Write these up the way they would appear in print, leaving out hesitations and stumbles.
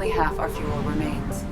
only half our fuel remains.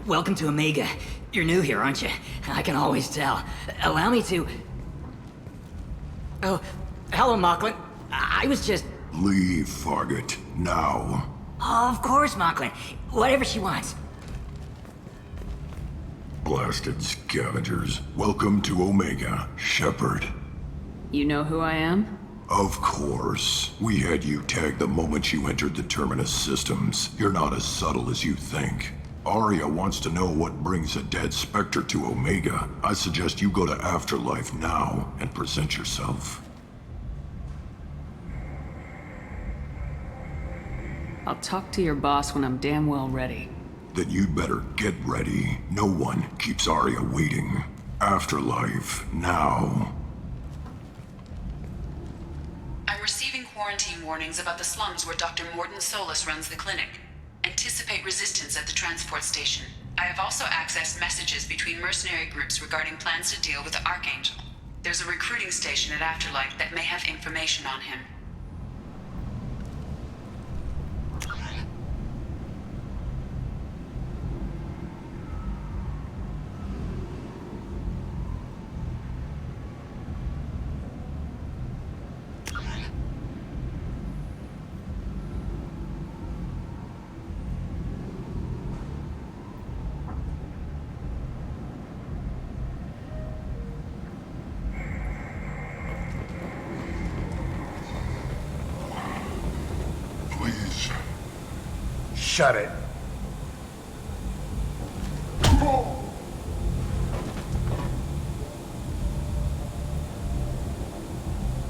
Welcome to Omega. You're new here, aren't you? I can always tell. Allow me to... Oh, hello, Mocklin. I was just... Leave, Fargate. Now. Oh, of course, Mocklin. Whatever she wants. Blasted scavengers. Welcome to Omega, Shepard. You know who I am? Of course. We had you tagged the moment you entered the Terminus systems. You're not as subtle as you think. Arya wants to know what brings a dead Spectre to Omega. I suggest you go to Afterlife now and present yourself. I'll talk to your boss when I'm damn well ready. Then you'd better get ready. No one keeps Arya waiting. Afterlife now. I'm receiving quarantine warnings about the slums where Dr. Mordin Solus runs the clinic. Anticipate resistance at the transport station. I have also accessed messages between mercenary groups regarding plans to deal with the Archangel. There's a recruiting station at Afterlife that may have information on him. Shut it.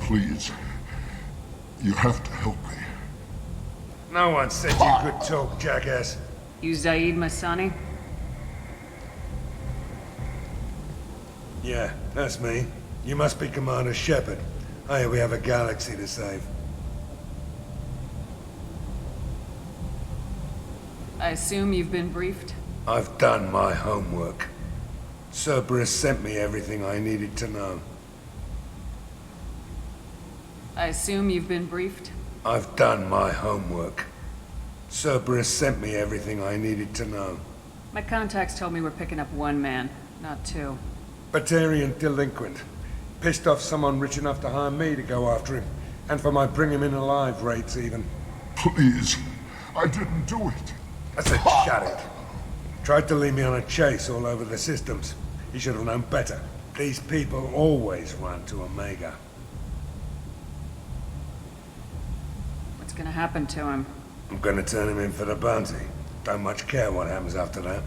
Please. You have to help me. No one said you could talk, jackass. You Zaid Masani? Yeah, that's me. You must be Commander Shepard. Hey, we have a galaxy to save. I assume you've been briefed? I've done my homework. Cerberus sent me everything I needed to know. I assume you've been briefed? I've done my homework. Cerberus sent me everything I needed to know. My contacts told me we're picking up one man, not two. Batarian delinquent. Pissed off someone rich enough to hire me to go after him. And for my bring him in alive rates even. Please. I didn't do it. I said shut it. Tried to lead me on a chase all over the systems. He should have known better. These people always run to Omega. gonna happen to him? I'm gonna turn him in for the bounty. Don't much care what happens after that.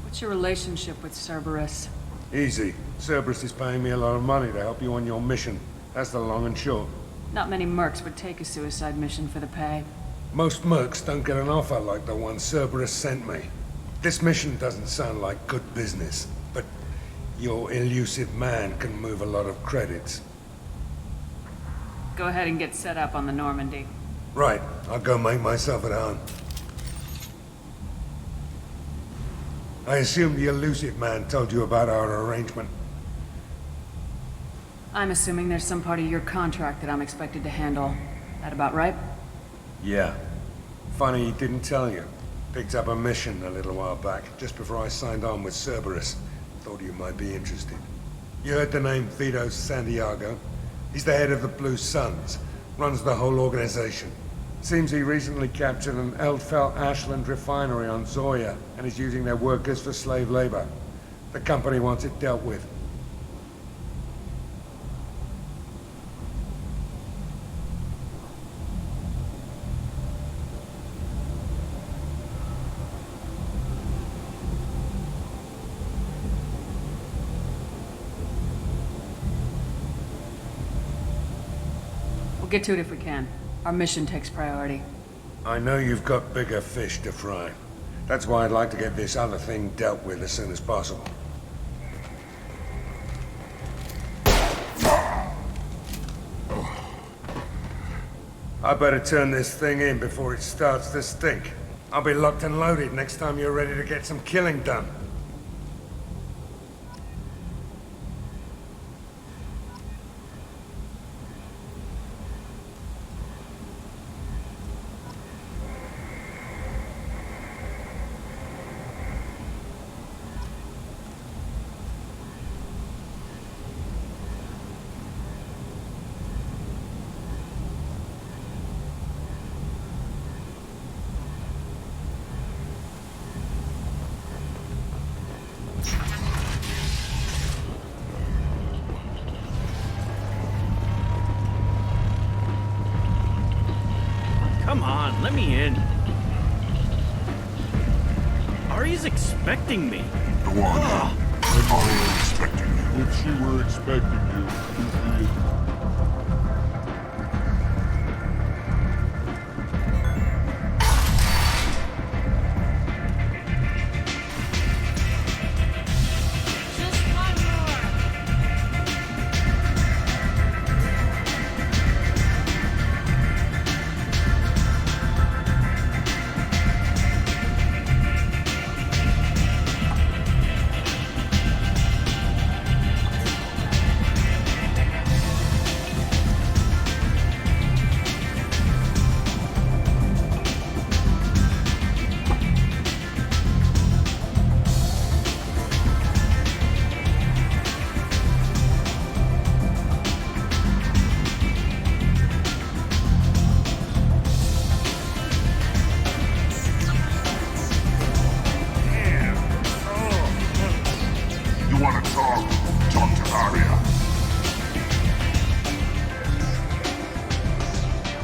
What's your relationship with Cerberus? Easy. Cerberus is paying me a lot of money to help you on your mission. That's the long and short. Not many mercs would take a suicide mission for the pay. Most mercs don't get an offer like the one Cerberus sent me. This mission doesn't sound like good business, but your elusive man can move a lot of credits. Go ahead and get set up on the Normandy. Right, I'll go make myself at home. I assume the elusive man told you about our arrangement. I'm assuming there's some part of your contract that I'm expected to handle. That about right? Yeah. Funny he didn't tell you. Picked up a mission a little while back, just before I signed on with Cerberus. Thought you might be interested. You heard the name Vito Santiago? He's the head of the Blue Suns. Runs the whole organization. Seems he recently captured an Eldfell Ashland refinery on Zoya and is using their workers for slave labor. The company wants it dealt with. We'll get to it if we can. Our mission takes priority. I know you've got bigger fish to fry. That's why I'd like to get this other thing dealt with as soon as possible. I better turn this thing in before it starts to stink. I'll be locked and loaded next time you're ready to get some killing done. Come on, let me in. Ari's expecting me. Go on now. I'm expecting you. If she were expecting you, you'd be You want to talk? Talk to Arya.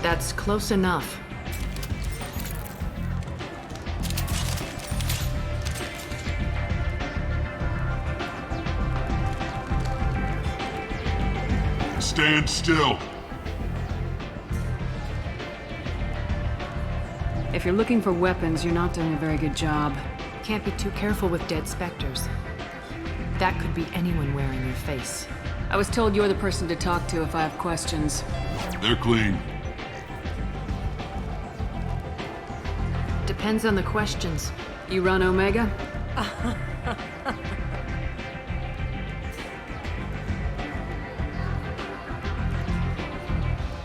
That's close enough. Stand still. If you're looking for weapons, you're not doing a very good job. Can't be too careful with dead specters. That could be anyone wearing your face. I was told you're the person to talk to if I have questions. They're clean. Depends on the questions. You run Omega?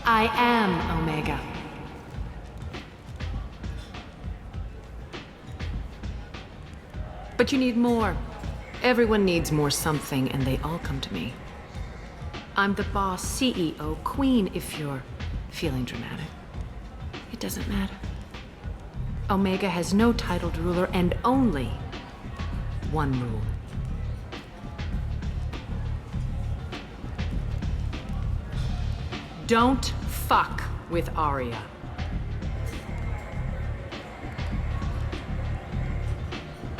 I am Omega. But you need more. Everyone needs more something, and they all come to me. I'm the boss, CEO, queen, if you're feeling dramatic. It doesn't matter. Omega has no titled ruler and only one rule. Don't fuck with Arya.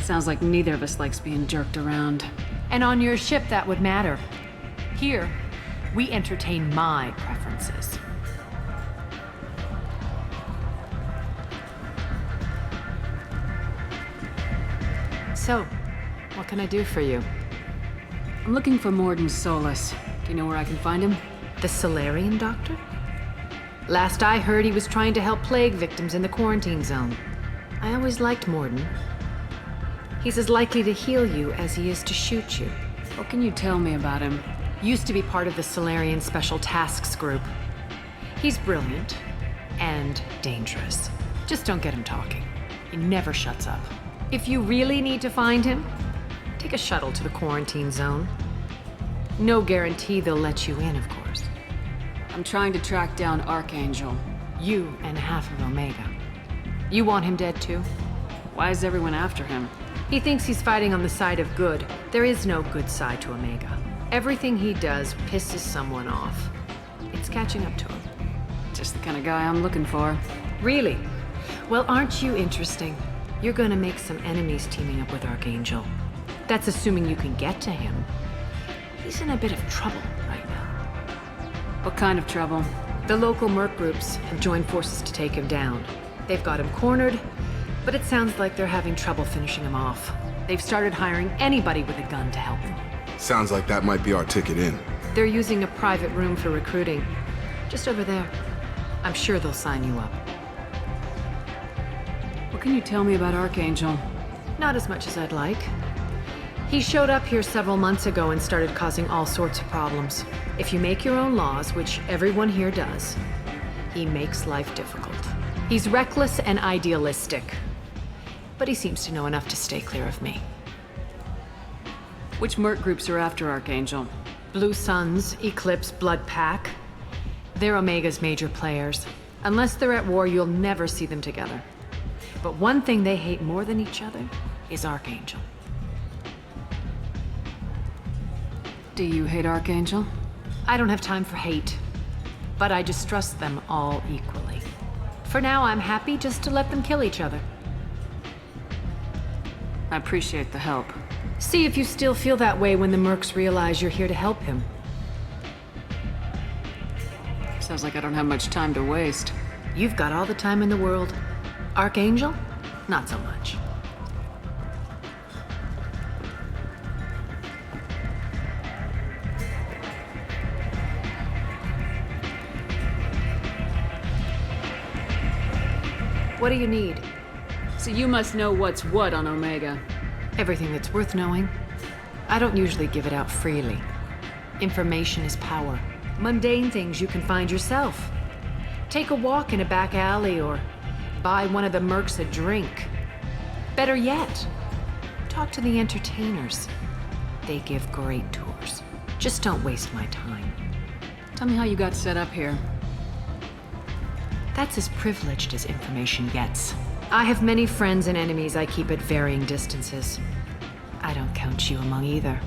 Sounds like neither of us likes being jerked around. And on your ship, that would matter. Here, we entertain my preferences. So, what can I do for you? I'm looking for Morden Solus. Do you know where I can find him? The Solarian doctor? Last I heard, he was trying to help plague victims in the quarantine zone. I always liked Morden. He's as likely to heal you as he is to shoot you. What can you tell me about him? Used to be part of the Solarian Special Tasks Group. He's brilliant and dangerous. Just don't get him talking. He never shuts up. If you really need to find him, take a shuttle to the quarantine zone. No guarantee they'll let you in, of course. I'm trying to track down Archangel. You and half of Omega. You want him dead too? Why is everyone after him? He thinks he's fighting on the side of good. There is no good side to Omega. Everything he does pisses someone off. It's catching up to him. Just the kind of guy I'm looking for. Really? Well, aren't you interesting? You're gonna make some enemies teaming up with Archangel. That's assuming you can get to him. He's in a bit of trouble right now. What kind of trouble? The local merc groups have joined forces to take him down. They've got him cornered, but it sounds like they're having trouble finishing him off. They've started hiring anybody with a gun to help them. Sounds like that might be our ticket in. They're using a private room for recruiting. Just over there. I'm sure they'll sign you up. What can you tell me about Archangel? Not as much as I'd like. He showed up here several months ago and started causing all sorts of problems. If you make your own laws, which everyone here does, he makes life difficult. He's reckless and idealistic, but he seems to know enough to stay clear of me. Which merc groups are after Archangel? Blue Suns, Eclipse, Blood Pack. They're Omega's major players. Unless they're at war, you'll never see them together. But one thing they hate more than each other is Archangel. Do you hate Archangel? I don't have time for hate, but I distrust them all equally. For now, I'm happy just to let them kill each other. I appreciate the help. See if you still feel that way when the mercs realize you're here to help him. Sounds like I don't have much time to waste. You've got all the time in the world. Archangel? Not so much. What do you need? So you must know what's what on Omega. Everything that's worth knowing. I don't usually give it out freely. Information is power. Mundane things you can find yourself. Take a walk in a back alley or buy one of the mercs a drink. Better yet, talk to the entertainers. They give great tours. Just don't waste my time. Tell me how you got set up here. That's as privileged as information gets. I have many friends and enemies I keep at varying distances. I don't count you among either.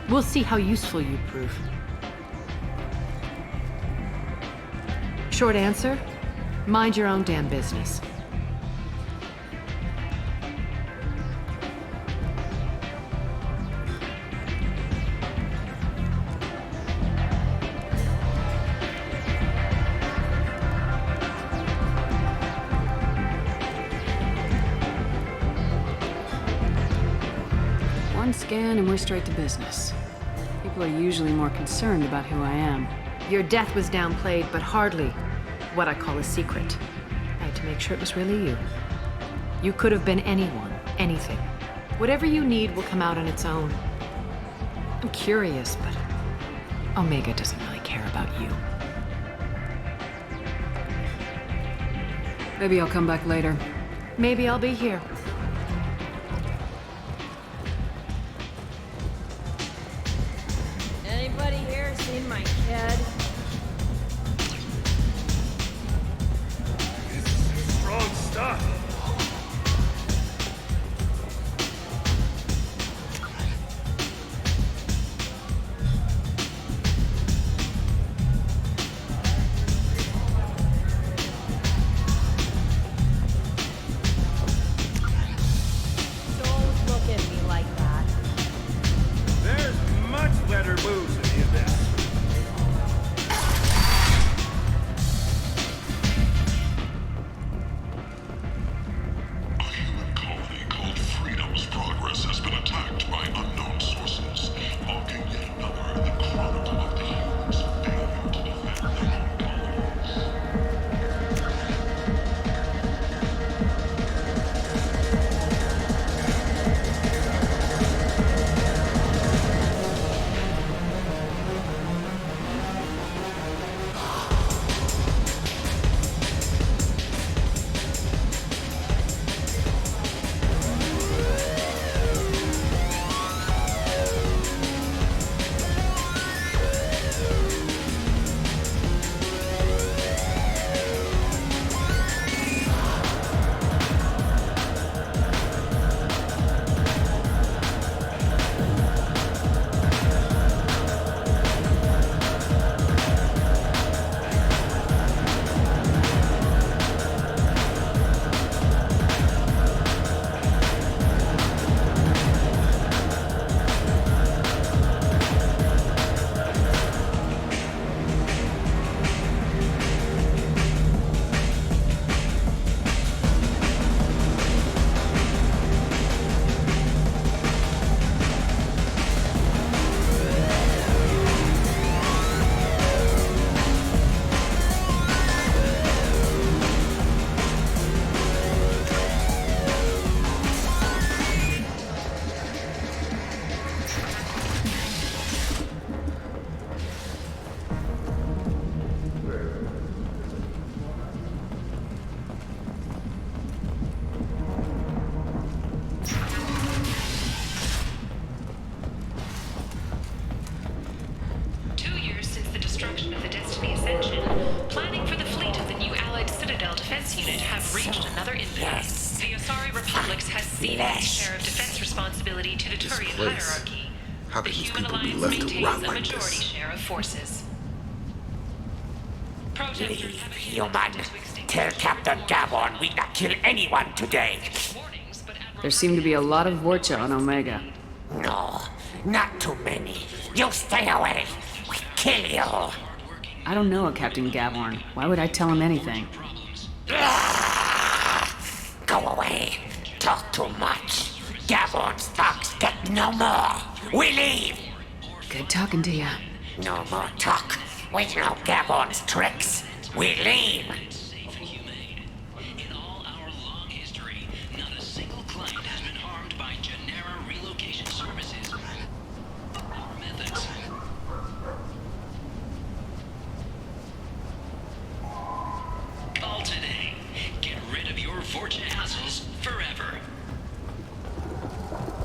We'll see how useful you prove. Short answer, mind your own damn business. One scan and we're straight to business. People are usually more concerned about who I am. Your death was downplayed, but hardly what I call a secret. I had to make sure it was really you. You could have been anyone, anything. Whatever you need will come out on its own. I'm curious, but Omega doesn't really care about you. Maybe I'll come back later. Maybe I'll be here. Anybody here seen my kid? Strong stuff. defense unit have reached another impasse. The Asari Republics has ceded its share of defense responsibility to the Turian hierarchy. How The can these Human people be Alliance left to maintains rot a like majority this? share of forces. Protesters Leave, have human. attempted to extinguish Tell Captain Gavon we not kill anyone today. warnings, but Admiral There seem to be a lot of Vorcha on Omega. No, not too many. You stay away. We kill you. I don't know a Captain Gavorn. Why would I tell him anything? Go away. Talk too much. Gavon's thugs get no more. We leave. Good talking to you. No more talk. We know Gavon's tricks. We leave. In all our long history, not a single client has been harmed by Genera relocation services. Our methods. Call today. Get rid of your Vorcha hassles forever.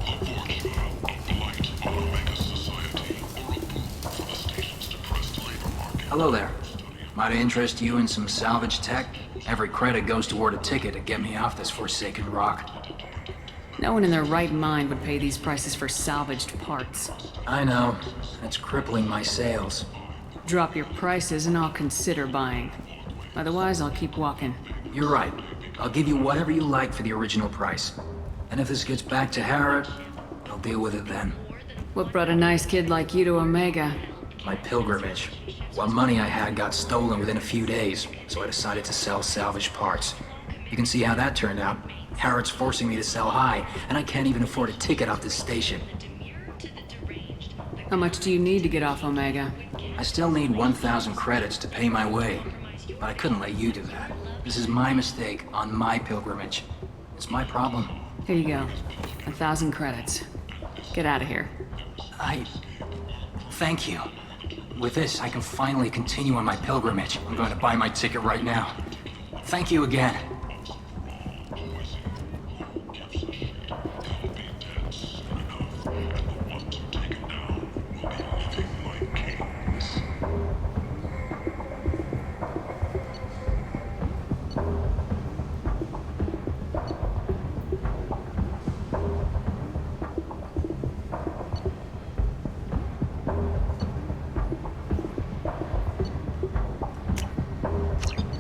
A Vorcha, a blight on Omega society, or a boon for the station's depressed labor market. Hello there. Might I interest you in some salvage tech? Every credit goes toward a ticket to get me off this forsaken rock. No one in their right mind would pay these prices for salvaged parts. I know. It's crippling my sales. Drop your prices and I'll consider buying. Otherwise, I'll keep walking. You're right. I'll give you whatever you like for the original price. And if this gets back to Harrod, I'll deal with it then. What brought a nice kid like you to Omega? My pilgrimage. What money I had got stolen within a few days, so I decided to sell salvaged parts. You can see how that turned out. Harrod's forcing me to sell high, and I can't even afford a ticket off this station. How much do you need to get off Omega? I still need 1,000 credits to pay my way, but I couldn't let you do that. This is my mistake on my pilgrimage. It's my problem. Here you go. 1,000 credits. Get out of here. Thank you. With this, I can finally continue on my pilgrimage. I'm going to buy my ticket right now. Thank you again.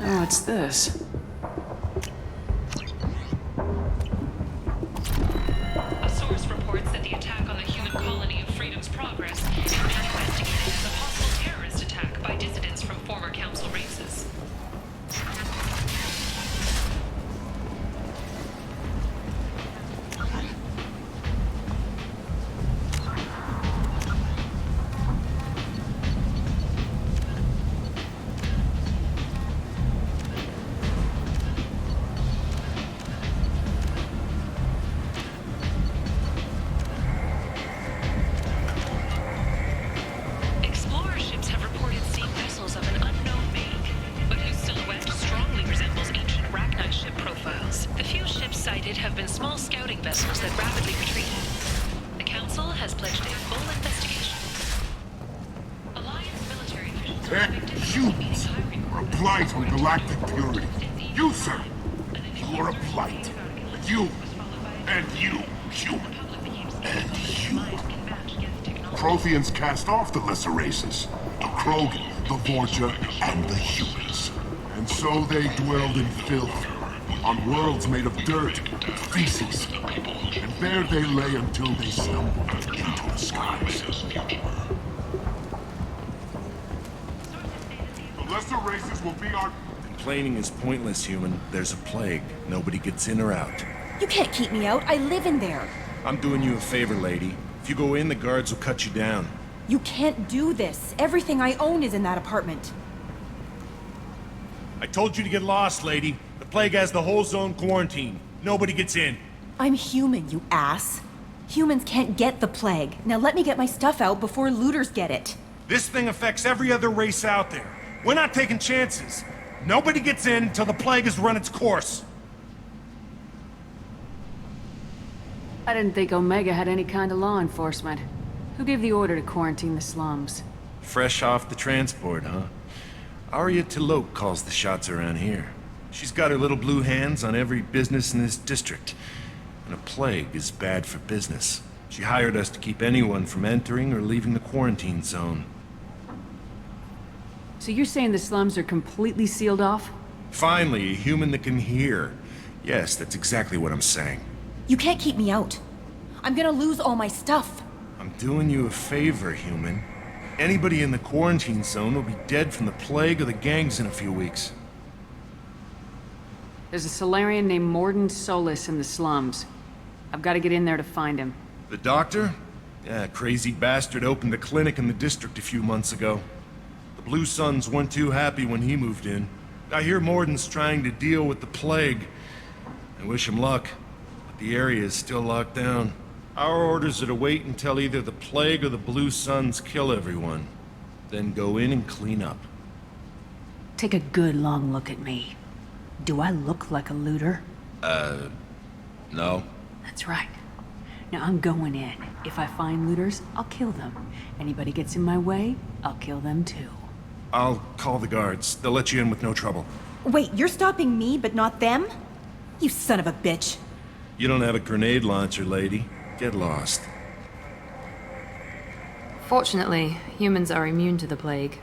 What's this? A source reports that the attack on the human colony of Freedom's Progress is being investigated as a possible terrorist attack by dissidents from former council races. Explorer ships have reported seeing vessels of an unknown make, but whose silhouette strongly resembles ancient Rachni ship profiles. The few ships sighted have been small scouting vessels that rapidly retreated. The Council has pledged a full investigation. Alliance military officials are convicted of Humans are a blight on galactic purity. You, sir, you are a blight. You, and you, human, and you. Protheans cast off the lesser races, the Krogan, the Vorcha, and the humans. And so they dwelled in filth, on worlds made of dirt, feces. And there they lay until they stumbled into the skies. The lesser races will be our... Complaining is pointless, human. There's a plague. Nobody gets in or out. You can't keep me out. I live in there. I'm doing you a favor, lady. If you go in, the guards will cut you down. You can't do this. Everything I own is in that apartment. I told you to get lost, lady. The plague has the whole zone quarantined. Nobody gets in. I'm human, you ass. Humans can't get the plague. Now let me get my stuff out before looters get it. This thing affects every other race out there. We're not taking chances. Nobody gets in until the plague has run its course. I didn't think Omega had any kind of law enforcement. Who gave the order to quarantine the slums? Fresh off the transport, huh? Arya T'Loak calls the shots around here. She's got her little blue hands on every business in this district. And a plague is bad for business. She hired us to keep anyone from entering or leaving the quarantine zone. So you're saying the slums are completely sealed off? Finally, a human that can hear. Yes, that's exactly what I'm saying. You can't keep me out. I'm gonna lose all my stuff. I'm doing you a favor, human. Anybody in the quarantine zone will be dead from the plague or the gangs in a few weeks. There's a Solarian named Morden Solis in the slums. I've got to get in there to find him. The doctor? Yeah, crazy bastard opened a clinic in the district a few months ago. The Blue Suns weren't too happy when he moved in. I hear Morden's trying to deal with the plague. I wish him luck, but the area is still locked down. Our orders are to wait until either the plague or the Blue Suns kill everyone. Then go in and clean up. Take a good long look at me. Do I look like a looter? No. That's right. Now I'm going in. If I find looters, I'll kill them. Anybody gets in my way, I'll kill them too. I'll call the guards. They'll let you in with no trouble. Wait, you're stopping me, but not them? You son of a bitch. You don't have a grenade launcher, lady. Get lost. Fortunately, humans are immune to the plague.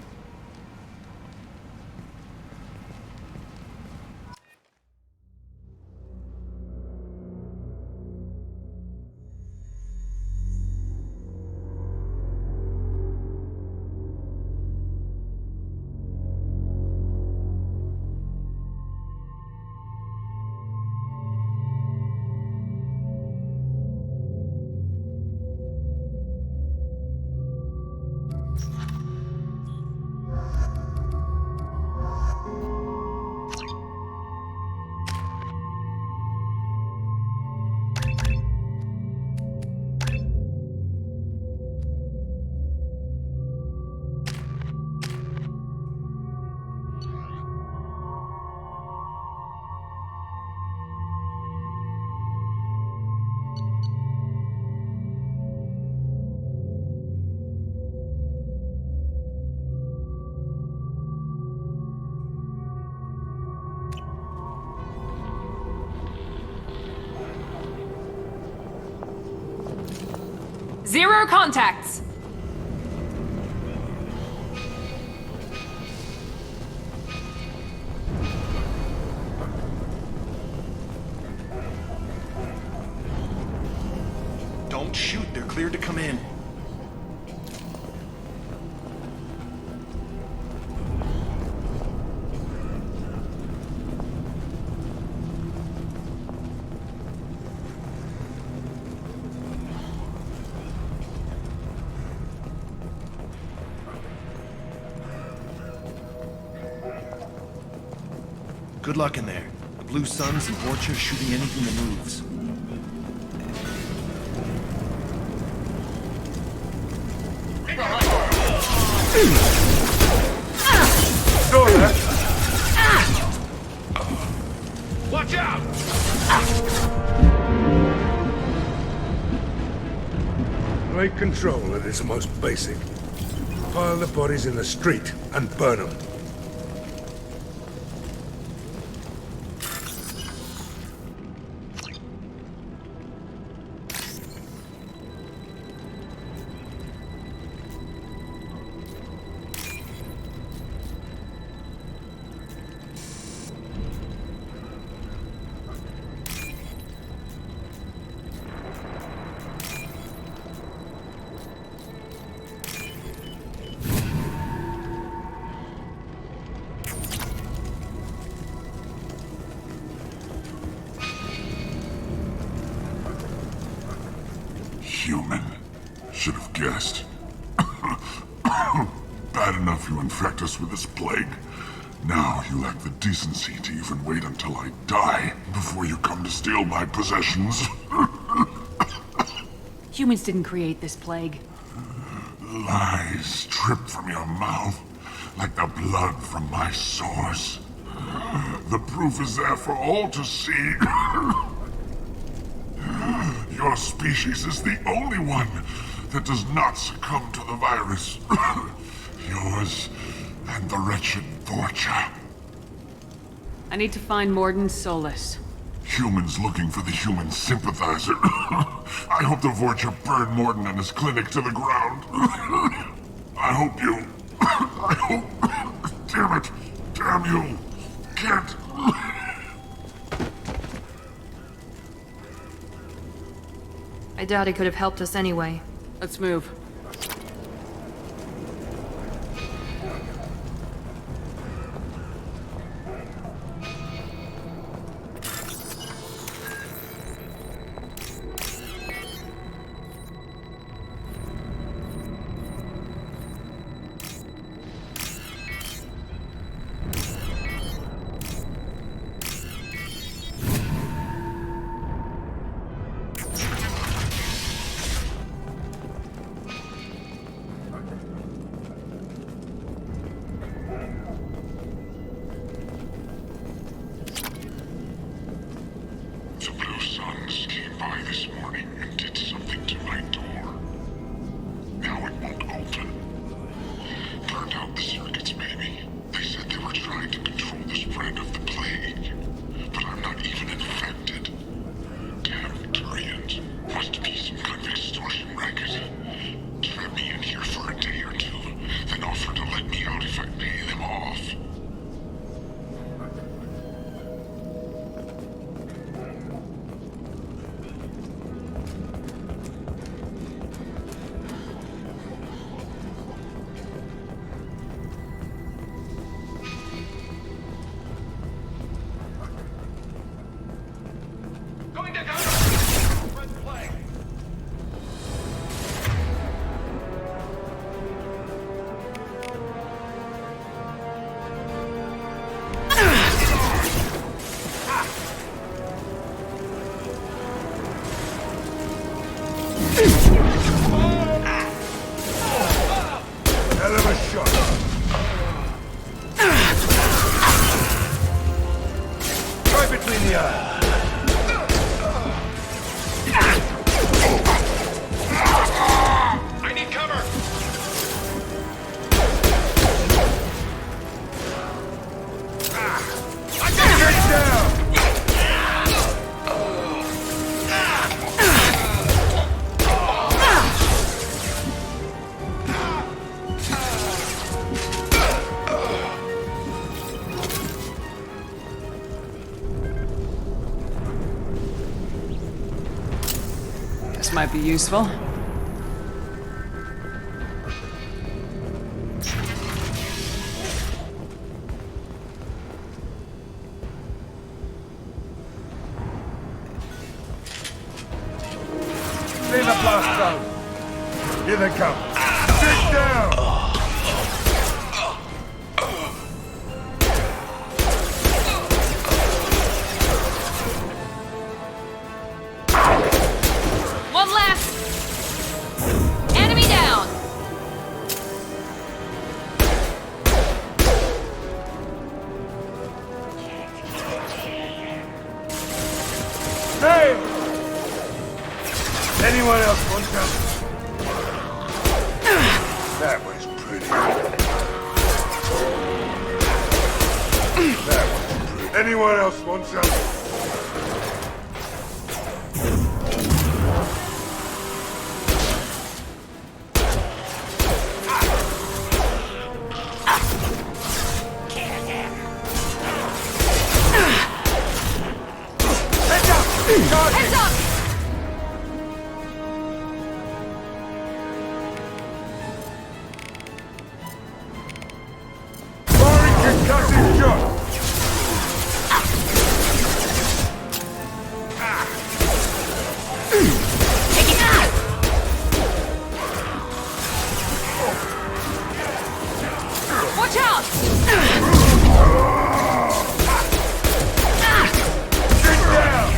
Zero contacts! Don't shoot. They're cleared to come in. Good luck in there. The Blue Suns and Orchard shooting anything that moves. Watch out! Take control at its most basic. Pile the bodies in the street and burn them. Human. Should have guessed. Bad enough you infect us with this plague. Now you lack the decency to even wait until I die before you come to steal my possessions. Humans didn't create this plague. Lies drip from your mouth like the blood from my sores. The proof is there for all to see. Your species is the only one that does not succumb to the virus. Yours and the wretched Vorcha. I need to find Morden Solus. Humans looking for the human sympathizer. I hope the Vorcha burned Morton and his clinic to the ground. I hope you... I hope... Damn it! Damn you! Can't... I doubt he could have helped us anyway. Let's move. The Blue Suns came by this morning and did something to my door. Now it won't open. Turned out the circuits, maybe. They said they were trying to control the spread of the plague. But I'm not even infected. Damn Turians. Must be some kind of extortion racket. Trap me in here for a day or two, then offer to let me out if I pay them off. Hell of a shot. Right between the eyes. I need cover! I got it down! This might be useful. Leave a blast zone. Here they come. Dig down! One left! Enemy down! Hey! Anyone else want some? That was pretty. That was pretty. Anyone else want some? Heads up! Firing concussive shot! Watch out! Get down!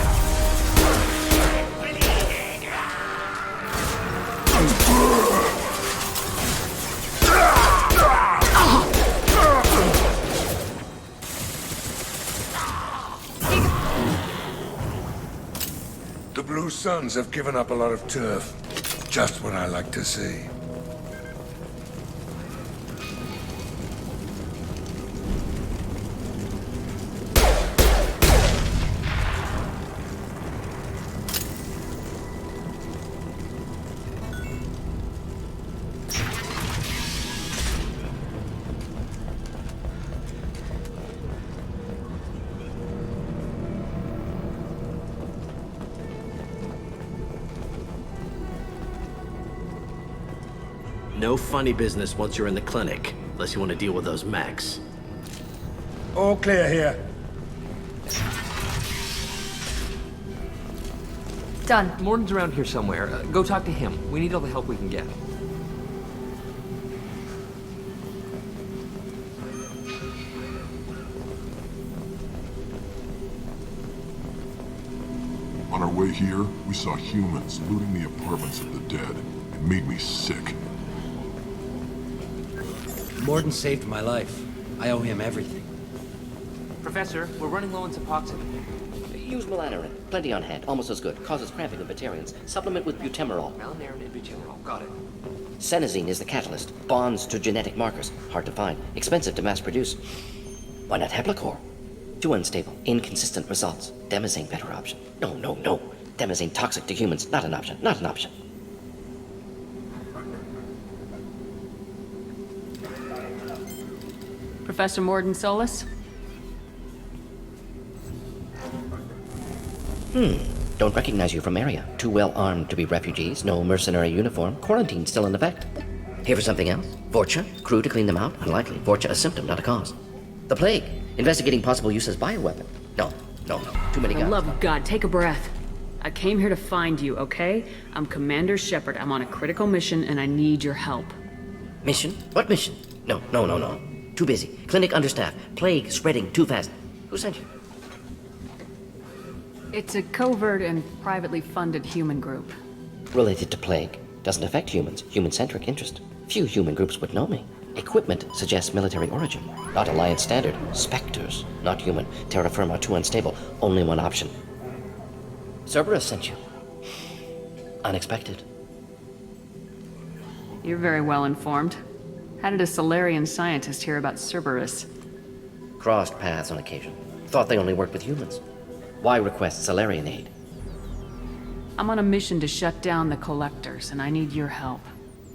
The Blue Suns have given up a lot of turf. Just what I like to see. No funny business once you're in the clinic, unless you want to deal with those mechs. All clear here. Done. Morton's around here somewhere. Go talk to him. We need all the help we can get. On our way here, we saw humans looting the apartments of the dead. It made me sick. Morton saved my life. I owe him everything. Professor, we're running low on Suboxone. Use melanorin. Plenty on hand. Almost as good. Causes cramping in Batarians. Supplement with butemerol. Melanorin and butemerol. Got it. Senesine is the catalyst. Bonds to genetic markers. Hard to find. Expensive to mass produce. Why not Heplicor? Too unstable. Inconsistent results. Demazane better option. No. Demazane toxic to humans. Not an option. Not an option. Professor Morton Solus? Don't recognize you from area. Too well armed to be refugees. No mercenary uniform. Quarantine still in effect. Here for something else? Vorcha? Crew to clean them out? Unlikely. Vorcha a symptom, not a cause. The plague. Investigating possible use as bioweapon. No. Too many For guns. the love of God, take a breath. I came here to find you, okay? I'm Commander Shepard. I'm on a critical mission and I need your help. Mission? What mission? No. Too busy. Clinic understaffed. Plague spreading too fast. Who sent you? It's a covert and privately funded human group. Related to plague. Doesn't affect humans. Human-centric interest. Few human groups would know me. Equipment suggests military origin. Not Alliance standard. Spectres. Not human. Terra firma too unstable. Only one option. Cerberus sent you. Unexpected. You're very well informed. How did a Solarian scientist hear about Cerberus? Crossed paths on occasion. Thought they only worked with humans. Why request Solarian aid? I'm on a mission to shut down the Collectors, and I need your help.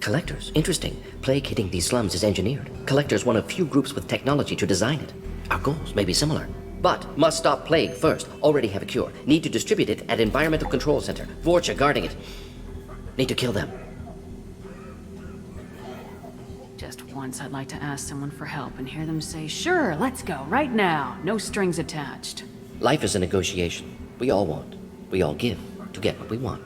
Collectors? Interesting. Plague hitting these slums is engineered. Collectors one of few groups with technology to design it. Our goals may be similar. But must stop plague first. Already have a cure. Need to distribute it at Environmental Control Center. Vorcha guarding it. Need to kill them. Just once I'd like to ask someone for help and hear them say, sure, let's go, right now. No strings attached. Life is a negotiation. We all want. We all give to get what we want.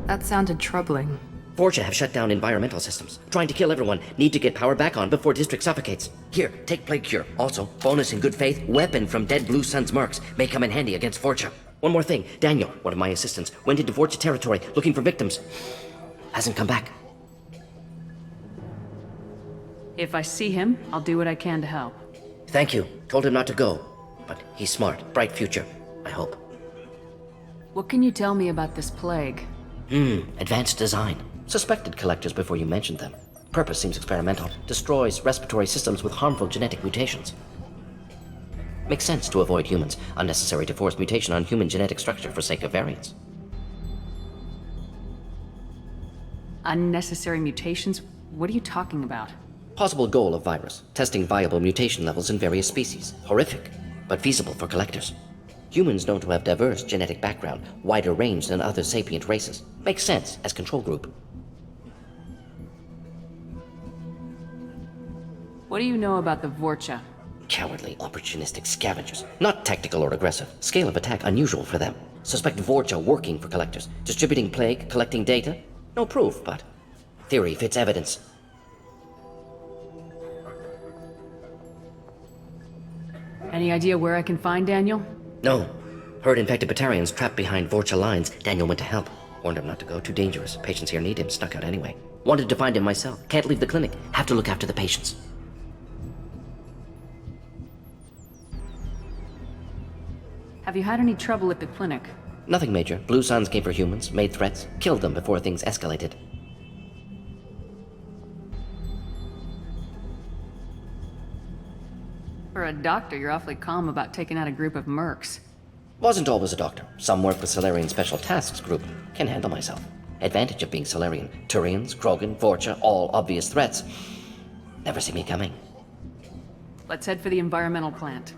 That sounded troubling. Vorcha have shut down environmental systems. Trying to kill everyone. Need to get power back on before district suffocates. Here, take plague cure. Also, bonus in good faith, weapon from dead Blue Sun's mercs. May come in handy against Vorcha. One more thing. Daniel, one of my assistants, went into Vorcha territory looking for victims. Hasn't come back. If I see him, I'll do what I can to help. Thank you. Told him not to go. But he's smart. Bright future. I hope. What can you tell me about this plague? Advanced design. Suspected collectors before you mentioned them. Purpose seems experimental. Destroys respiratory systems with harmful genetic mutations. Makes sense to avoid humans. Unnecessary to force mutation on human genetic structure for sake of variance. Unnecessary mutations? What are you talking about? Possible goal of virus. Testing viable mutation levels in various species. Horrific, but feasible for collectors. Humans known to have diverse genetic background, wider range than other sapient races. Makes sense as control group. What do you know about the Vorcha? Cowardly, opportunistic scavengers. Not tactical or aggressive. Scale of attack unusual for them. Suspect Vorcha working for collectors. Distributing plague, collecting data. No proof, but theory fits evidence. Any idea where I can find Daniel? No. Heard infected Batarians trapped behind Vorcha lines. Daniel went to help. Warned him not to go. Too dangerous. Patients here need him. Snuck out anyway. Wanted to find him myself. Can't leave the clinic. Have to look after the patients. Have you had any trouble at the clinic? Nothing major. Blue Suns came for humans, made threats, killed them before things escalated. For a doctor, you're awfully calm about taking out a group of mercs. Wasn't always a doctor. Some work with Solarian Special Tasks Group. Can handle myself. Advantage of being Solarian. Turians, Krogan, Vorcha, all obvious threats. Never see me coming. Let's head for the environmental plant.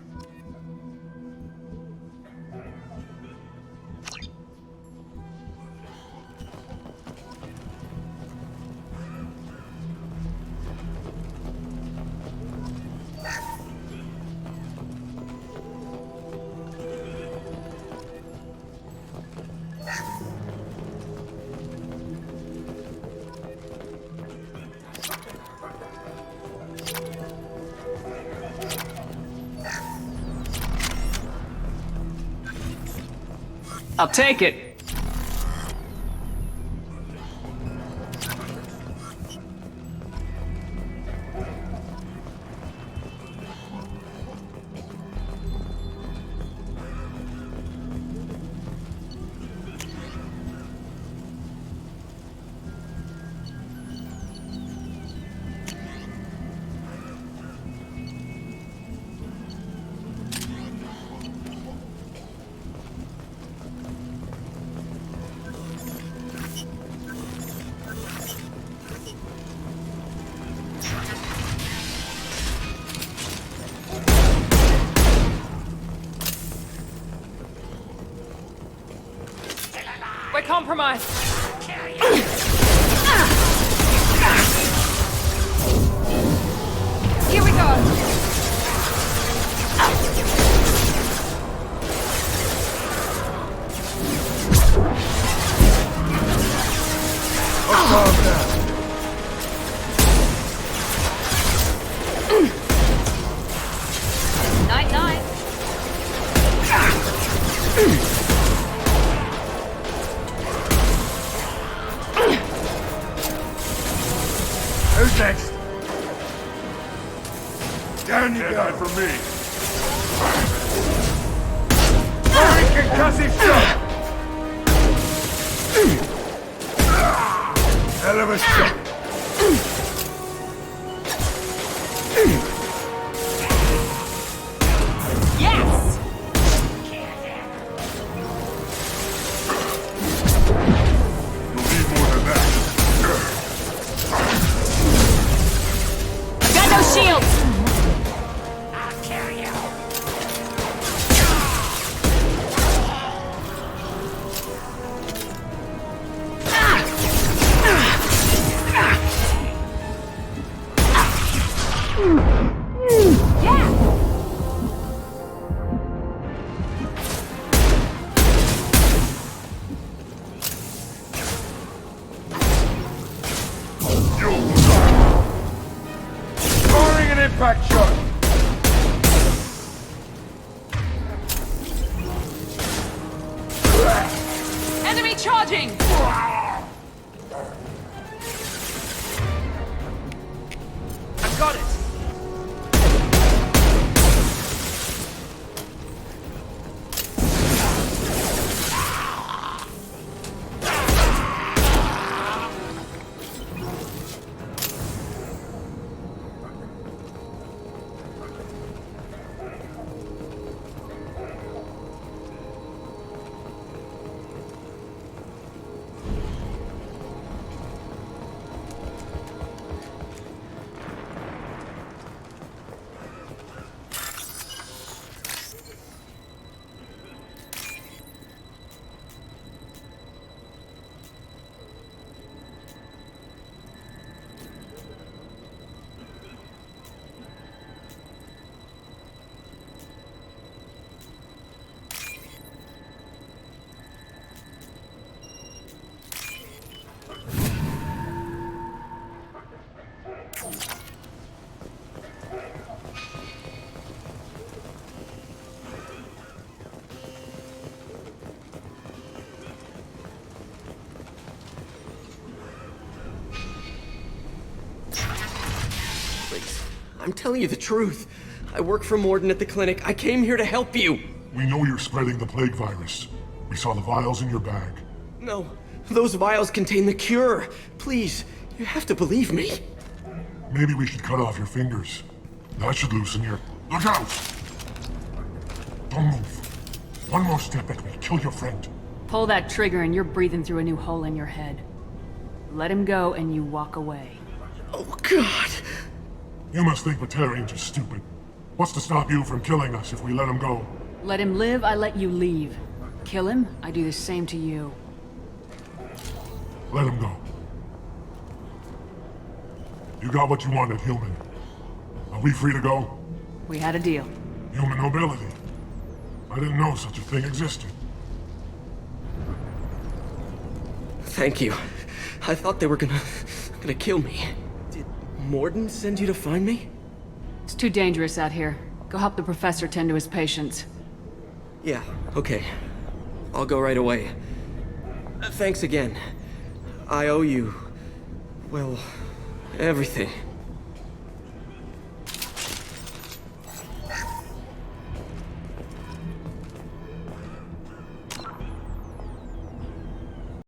I'll take it. We're compromised. Here we go. Night, night. Who's next? Down you go for me. Very concussive shot. Hell of a shot. Yes! You'll need more than that. I've got no shields! I'll kill you. Firing an impact shot. Enemy charging! I've got it! I'm telling you the truth. I work for Morden at the clinic. I came here to help you. We know you're spreading the plague virus. We saw the vials in your bag. No, those vials contain the cure. Please, you have to believe me. Maybe we should cut off your fingers. That should loosen your... Look out! Don't move. One more step and we'll kill your friend. Pull that trigger and you're breathing through a new hole in your head. Let him go and you walk away. Oh, God. You must think Batarians are stupid. What's to stop you from killing us if we let him go? Let him live, I let you leave. Kill him, I do the same to you. Let him go. You got what you wanted, human. Are we free to go? We had a deal. Human nobility. I didn't know such a thing existed. Thank you. I thought they were gonna kill me. Did Morden send you to find me? It's too dangerous out here. Go help the professor tend to his patients. Yeah, okay. I'll go right away. Thanks again. I owe you... well, everything.